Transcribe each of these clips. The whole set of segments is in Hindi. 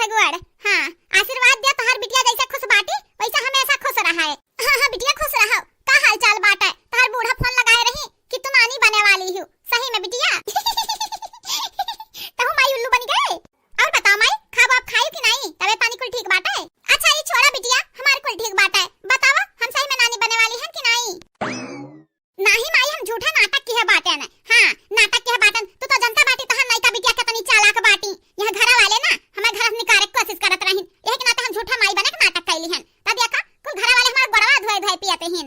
गुड़। हाँ, आशीर्वाद दिया तोहर बिटिया जैसे खुश बाटी वैसा हमेशा खुश रहा है। हाँ हाँ बिटिया खुश रहो। का हाल चाल बाटे? तोहर बूढ़ा फोन लगाए रही कि तू नानी बने वाली हो। सही में बिटिया? तहु माई उल्लू बन गए। और बता माई, खाब आप खाई कि नहीं? तबीयत पानी कुल ठीक बाटे? अच्छा ये छोड़ा बिटिया, हमारे कुल ठीक बाटे। बतावा हम सही में नानी बने वाली हैं कि नहीं? नहीं माई, हम झूठा नाटक की है बाटे न। हाँ, नाटक की है बाटन। तू तो जनता बाटी तोहर नईका बिटिया कितनी चालाक बाटी। यह घर वाले ना हमारे घर निकारे की कोशिश करत रहिन। यही के नाते हम झूठा माई बने के नाटक कैली हन। तब देखा कुल घर वाले हमार बड़वा धोए धोए पियते हैं।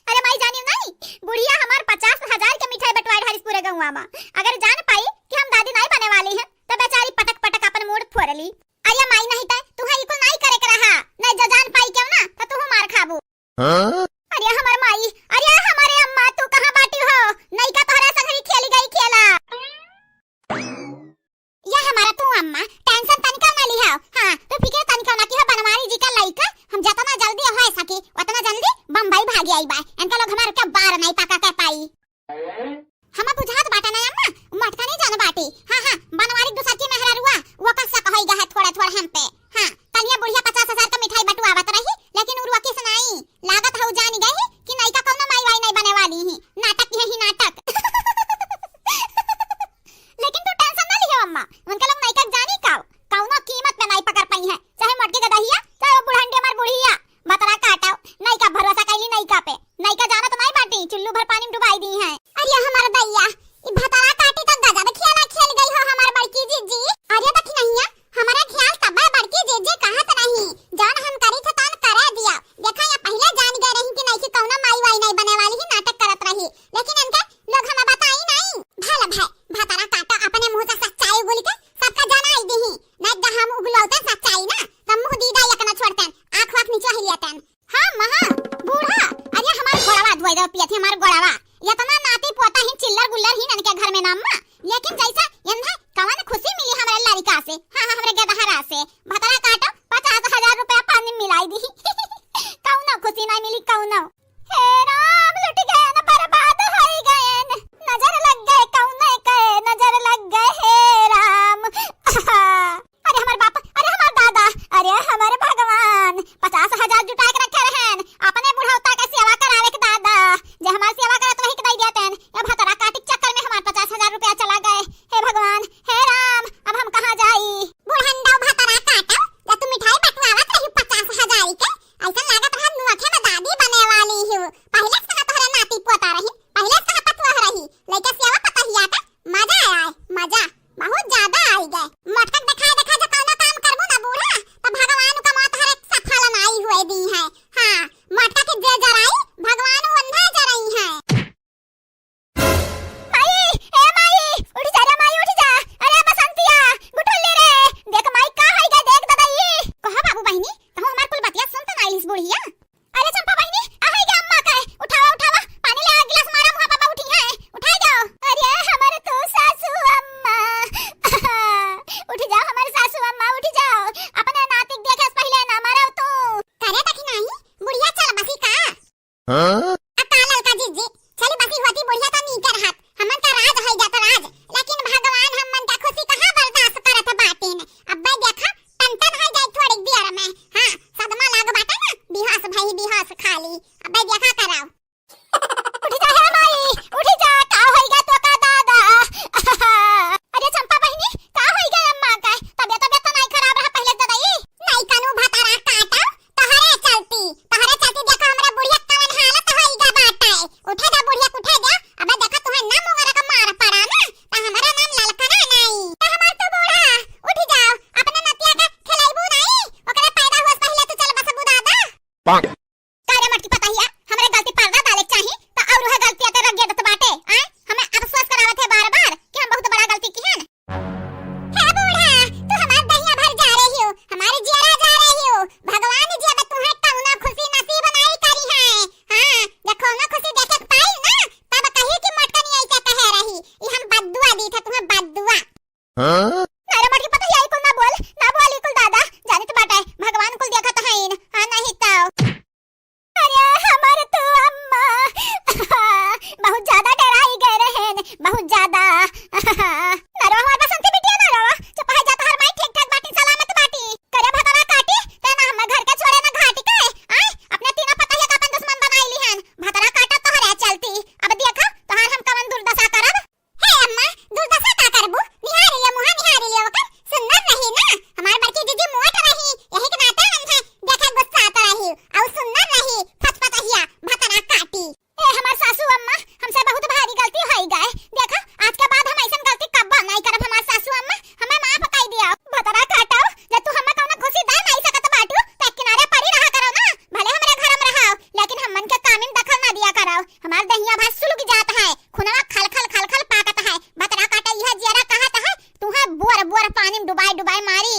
अरे माई जानी नहीं, बुढ़िया हमार 50,000 के मिठाई बंटवाए हरिस पूरे गौवा में। अगर जान पाई कि हम दादी नहीं बने वाली हैं तो बेचारी पटक पटक अपन मूड फोड़ली। अरे माई नहीं तय तू है इको नहीं करे के रहा। नहीं जो जान पाई क्यों ना तो तू मार खाबू। अरे हमार माई, अरे हमारे अम्मा तू कहां बाटी हो? नहीं का तोहरा संग ही खेली गई खेला। ये हमारा तू अम्मा टेंशन तनिका ना लिहाओ। हां तो फिक्र तनिका ना की हो बनवारी जी का लइका हम जतना जल्दी हो सके उतना जल्दी बम्बई भागी आई बा। इनका लोग हमारे के बार नहीं पका के पाई। हम बुझात बाटा ना अम्मा मटका नहीं जान बाटी। हां हां बनवारी दो सच्ची मेहरा रुआ वो कसा कहई गा है थोड़ा थोड़ा हम पे। हां तनिया बुढ़िया 50,000 का मिठाई बटवावत रही लेकिन उरुआ किस नहीं लागत हउ जान गई कि नहीं का कौनो माई वाई नहीं बने वाली ही। नाटक ही नाटक। लेकिन तू टेंशन ना लियो अम्मा, उनका लोग नहीं का जानी कौनो कीमत पे नहीं पकड़ पाई है। चाहे मटके गदहिया चाहे वो बुढ़ंडी मार बुढ़िया बतरा काटाओ। नहीं का भरोसा कैली नहीं का पे। नहीं का जाना तो नहीं बाटी चुल्लू भर पानी में डुबाई दी है। अरे हमारा दैया ई भतरा काटी तो गजब खेला खेल गई हो हमार बड़की जीजी। अरे देखी नहीं हमारा ख्याल तब बड़की जीजी कहत नहीं जान हम करी थे तन करा दिया। देखा या पहले जान गए रही कि नहीं कि कौनो माई वाई नहीं बने वाली ही नाटक करत रही। लेकिन इनके लोग हमें बताई नहीं। भला भाई भतरा काटा अपने मुंह से सच्चाई बोल के सबका जाना आई दी। नहीं दा हम उगलौते सच्चाई ना तो मुंह दीदा एक ना छोड़तन आंख वाख नीचे हिलियतन। हां महा बूढ़ा अरे हमार गोड़वा धोई दो पियथे हमार गोड़वा इतना नाती पोता ही चिल्लर गुल्लर ही नन के घर में नाम। लेकिन जैसा यंधा कवन खुशी मिली हमारे लड़का से। हां हां हमरे गदहरा से भतरा काटो 50,000 रुपया पानी मिलाई दी। कौनो खुशी नहीं मिली कौनो। हे राम लुट गए न बर्बाद हो गए नजर लग गए कौने के नजर लग गए हे राम। अरे हमारे बाप अरे हमारे दादा अरे हमारे भगवान 50,000 जुटा के रखे रहन अपने बुढ़ौता के सेवा करावे के दादा जे हमार सेवा करत वही के दई देतन। अब भतरा काटी चक्कर में हमार 50,000 रुपया चला गए। हे भगवान हे राम अब हम कहां जाई? बुढ़ंडा भतरा काटा या तू मिठाई बटवावत रही 50,000 के ऐसा लागत रहा नुआखे में दादी बने वाली हूं। पहले से तोहरा नाती पोता रही पहले से पतवा रही लेके सेवा पता ही आता मजा आया मजा बहुत ज्यादा आई गए। मटक दिखा दिखा जो कौनो काम करबो ना बूढ़ा तो भगवान का मौत हर एक सफल नहीं हुए दी है। हां मटक जे जराई भगवान वंधा जराई है। माई ए माई उठ जा रे माई उठ जा। अरे बसंतिया गुठल्ली रे देख माई का है गे देख दादाई। कहा बाबू बहिनी तुम हमार कुल बतिया सुन त नाइलिस बुढ़िया। अरे चंपा बहिनी आ है गे अम्मा का उठावा उठावा पानी ले आ गिलास मारा मुंह बाबा उठी है उठा जाओ। अरे हमारे तो सासू अम्मा उठ जाओ हमारे सासू अम्मा उठ जाओ अपने नातिक देखे पहले ना मारो तू। करे तक नहीं बुढ़िया चल बसी का। हां अकालल का जीजी चली बसी होती बुढ़िया तो नहीं कर हाथ हमन का राज है जाता राज। लेकिन भगवान हमन का खुशी कहां बर्दाश्त करत बाटे न। अब भाई देखा टन है जाए थोड़ी देर में। हां सदमा लाग बाटा ना बिहास भाई बिहास खाली। अब भाई देखा कराओ। उठ जा हे माई उठ जा का होइगा तो का दादा। अरे चंपा बहिनी का होइगा अम्मा का तबियत तो नहीं खराब रहा पहले दादाई। नहीं कनु भतरा काटा तहरे चलती देखा हमरा बुढ़िया कवन हालत होइगा बाटा। उठे जा बुढ़िया उठे जा। अब देखा तुम्हें ना मुंगरा का मार पड़ा ना तो हमारा नाम ललकना नहीं तो हमार तो बूढ़ा उठ जाओ अपने नतिया का खिलाइबू नहीं ओकरे पैदा होस पहले तू चल बसबू दादा। करे मटकी पता हिया हमरे गलती पर्दा डाले चाही तो और वह गलती अते रग गेदत बाटे। आ हमें अफसोस करावत है बार-बार कि हम बहुत बड़ा गलती की है। हे बूढ़ा तू हमार दहिया भर जा रही हो हमारी जियरा जा रही हो। भगवान जी अब तुम्हें कौनो खुशी नसीब नहीं करी है। हां जब कौनो खुशी देखे पाई ना तब कही कि मटकनी ऐसे कह रही ई हम बद्दुआ दी थे तुम्हें बद्दुआ। हां अरे मटकी पता हिया कुल ना बोल कुल दादा जाने तो बाटा भगवान कुल देखत है। हां नहीं तो अरे हमारे तो अम्मा बहुत ज्यादा डराई गए रहन बहुत ज्यादा। नरवा हमार बसंती बिटिया नरवा चुप है जा तो हर माई तुम्हें बुआरा बुआरा पानी में डुबाई डुबाई मारी